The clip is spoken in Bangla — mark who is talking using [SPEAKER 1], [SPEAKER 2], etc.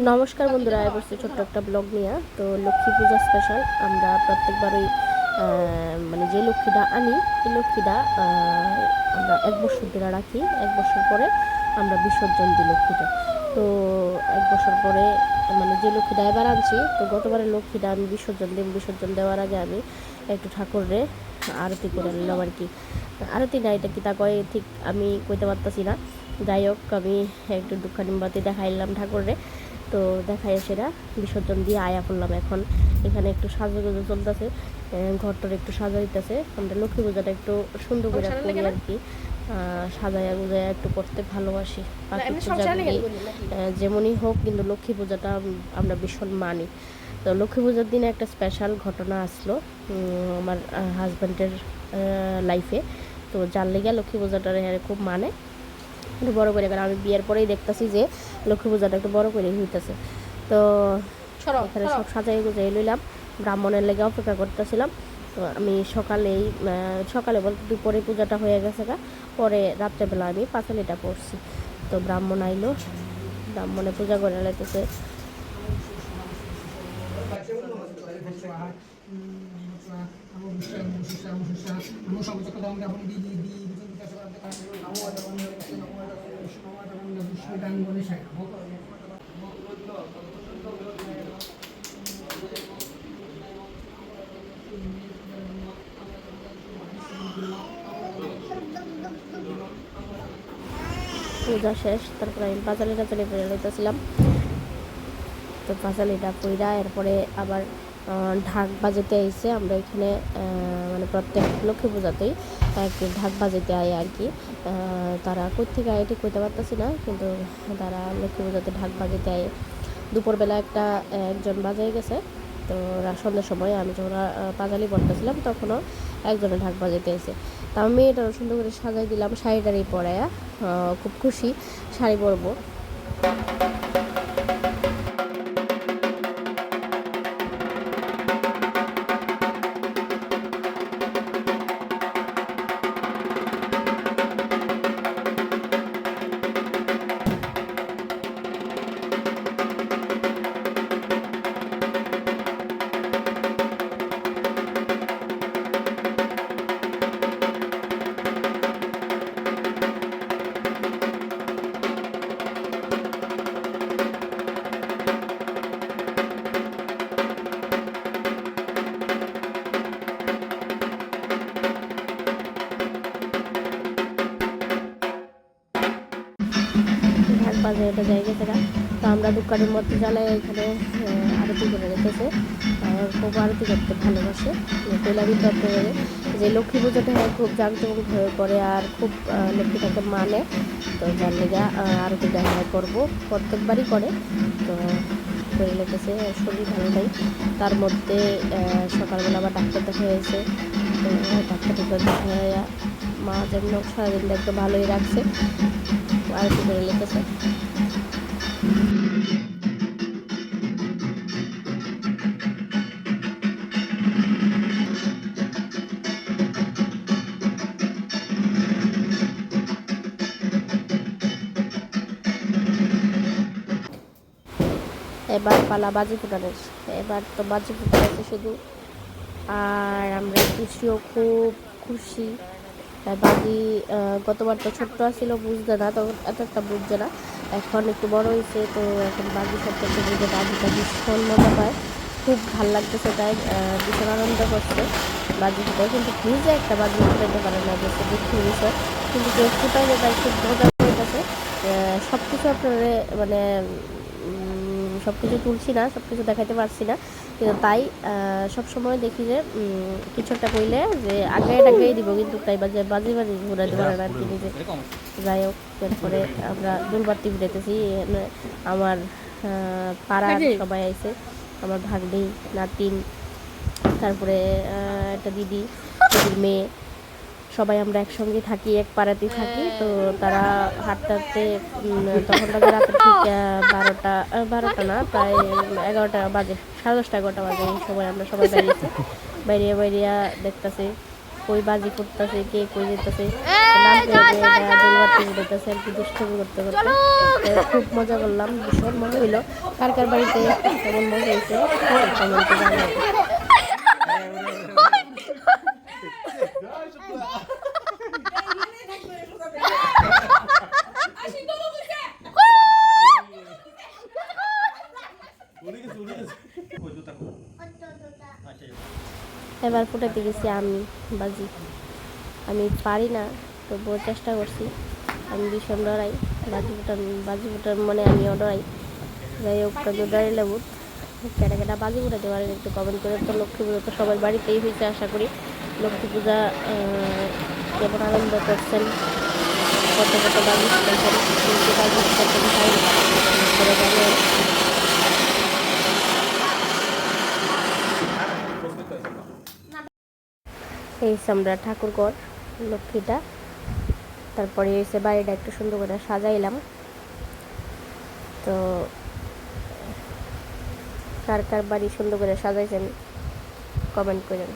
[SPEAKER 1] নমস্কার বন্ধুরা, আয় বসছি ছোট্ট একটা ব্লগ নিয়ে। তো লক্ষ্মী পূজা স্পেশাল আমরা প্রত্যেকবারই মানে যে লক্ষ্মীটা আনি এই লক্ষ্মীটা আমরা 1 বছর ধরে রাখি। 1 বছর পরে আমরা বিসর্জন দিই লক্ষ্মীটা। তো 1 বছর পরে মানে যে লক্ষ্মীটা এবার আনছি, তো গতবারের লক্ষ্মীটা আমি বিসর্জন দিই। বিসর্জন দেওয়ার আগে আমি একটু ঠাকুরে আরতি করে নিলাম আর কি। আরতি না, এটা কি তা কয় ঠিক আমি কইতে পারতাছি না। যাই হোক, আমি একটু দুঃখানিমবাতি দেখাইলাম ঠাকুরে। তো দেখাই সেটা বিসর্জন দিয়ে আয়া করলাম। এখন এখানে একটু সাজুগুজু চলতেছে, ঘরটার একটু সাজাইতেছে। আমরা লক্ষ্মী পূজাটা একটু সুন্দর করে করি আর কি। সাজাইয়া গুজাইয়া একটু করতে ভালোবাসি। বাকি পূজাগুলি যেমনই হোক, কিন্তু লক্ষ্মী পূজাটা আমরা ভীষণ মানি। তো লক্ষ্মী পূজার দিনে একটা স্পেশাল ঘটনা আসলো আমার হাজব্যান্ডের লাইফে। তো যার লেগে লক্ষ্মী পূজাটা খুব মানে একটু বড় করে। কারণ আমি বিয়ের পরেই দেখতেছি যে লক্ষ্মী পূজাটা একটু বড় করে হইতেছে। তো এখানে সব সাজাই গুজাই লইলাম, ব্রাহ্মণের লেগে অপেক্ষা করতেছিলাম। তো আমি সকালে বলতে দুপুরে পূজাটা হয়ে গেছে গা, পরে রাত্রেবেলা আমি পাঁচালিটা পড়ছি। তো ব্রাহ্মণ আইলো, ব্রাহ্মণে পূজা করে লাইতেছে। পূজা শেষ, তারপরে আমি পাঁচালি টাচালি পরে লইতেছিলাম। তো পাঁচালিটা পইরা এরপরে আবার ঢাক বাজাতে আইসে। আমরা এখানে মানে প্রত্যেক লক্ষ্মী পূজাতেই একটু ঢাক বাজাতে আয় আর কি। তারা কোথেকে আয় ঠিক করতে পারতেছি না, কিন্তু তারা লক্ষ্মী পূজাতে ঢাক বাজাতে আয়। দুপুরবেলা একজন বাজাই গেছে। তো সন্ধ্যার সময় আমি যখন পাঁচালি পড়তেছিলাম তখনও একজনে ঢাক বাজাইতে এসে। তা আমি মেয়েটারও সুন্দর করে সাজাই দিলাম, শাড়িটারি পরায়া। খুব খুশি শাড়ি পরবো। ঢাক বাজে এটা জায়গা থেকে। তো আমরা দোকানের মধ্যে জ্বালাই এখানে আরতি করে রেখেছে। খুব আরতি করতে ভালোবাসে। কইলামি করতে পারে যে লক্ষ্মী পুজোটা খুব জাঁকজমক হয়ে পড়ে আর খুব লক্ষ্মীটাকে মানে। তো যার লেগা আরতিটা করবো, প্রত্যেকবারই করে। তো করে লেগেছে, শরীর ভালো নেই। তার মধ্যে সকালবেলা আবার ডাক্তার দেখা হয়েছে। তো ডাক্তার দেখা মা যেমন সারাদিনটা একটু ভালোই রাখছে, আরতি করে লেগেছে। এবার পালা বাজি ফুটানোর। এবার তো বাজি ফুটাচ্ছে শুধু, আর আমরা খুশিও, খুব খুশি। বাজি গতবার তো ছোট্ট ছিল, বুঝতে না, তখন এত একটা বুঝছে না। এখন একটু বড় হয়েছে, তো এখন বাজি সব করতে বুঝে বাজিটা ভীষণ মজা পায়, খুব ভাল লাগতেছে। তাই ভীষণ আনন্দ করছে বাজি ফুটায়। কিন্তু নিজে একটা বাজি ফুটাইতে পারে না, যে দুঃখের বিষয়। কিন্তু কেউ ফুটাইলে তাই খুব মজা হইতেছে। সব কিছু আপনারা মানে সব কিছু তুলছি না, সব কিছু দেখাইতে পারছি না, কিন্তু তাই সবসময় দেখি যে কিছু একটা কইলে যে আগে টাকাই দিব, কিন্তু তাই বাজে বাজি বাজি ঘুরাইতে পারে না আর কি নিজে। যাই হোক, এরপরে আমরা দুলবাতি ফুটাইতেছি। আমার পাড়ার সবাই আইছে, আমার ভাগ্নি, নাতিন, তারপরে একটা দিদির মেয়ে, সবাই আমরা একসঙ্গে থাকি, এক পাড়াতেই থাকি। তো তারা হাঁটতে হাঁটতে তখন তাদের রাতে ঠিক 12টা না, প্রায় 11টা বাজে, 10:30 11টা বাজে। এই সময় আমরা সবাই বেরিয়েছি, বাইরিয়া দেখতেছি কই বাজি করতেছে, কে কই যেতেছে, দুলবাতি যেতেছে আর কি, দুষ্টমি করতে করতে। তো খুব মজা করলাম, ভীষণ মজা হইলো। কার কার বাড়িতে কেমন মজা হয়েছে কমেন্টে জানাবেন। এবার ফুটাতে গেছি আমি বাজি। আমি পারি না, তবুও চেষ্টা করছি। আমি ভীষণ ডরাই বাজি ফুটার, মানে আমিও ডরাই। যাই হোক, তো ডরাই লেবুত কেটা কেটা বাজি ফুটাতে পারেন একটু কমেন্ট করে। তো লক্ষ্মী পুজো তো সবার বাড়িতেই হয়েছে, আশা করি লক্ষ্মী পূজা কেমন আনন্দ করছেন, কত কত বাজি ফুটাইছেন, কিন্তু বাজি ফুটাতে চাই করে জানেন। এই আমরা ঠাকুরঘর লক্ষ্মীটা, তারপরে এসে বাড়িটা একটু সুন্দর করে সাজাইলাম। তো কার কার বাড়ি সুন্দর করে সাজাইছেন কমেন্ট করেন।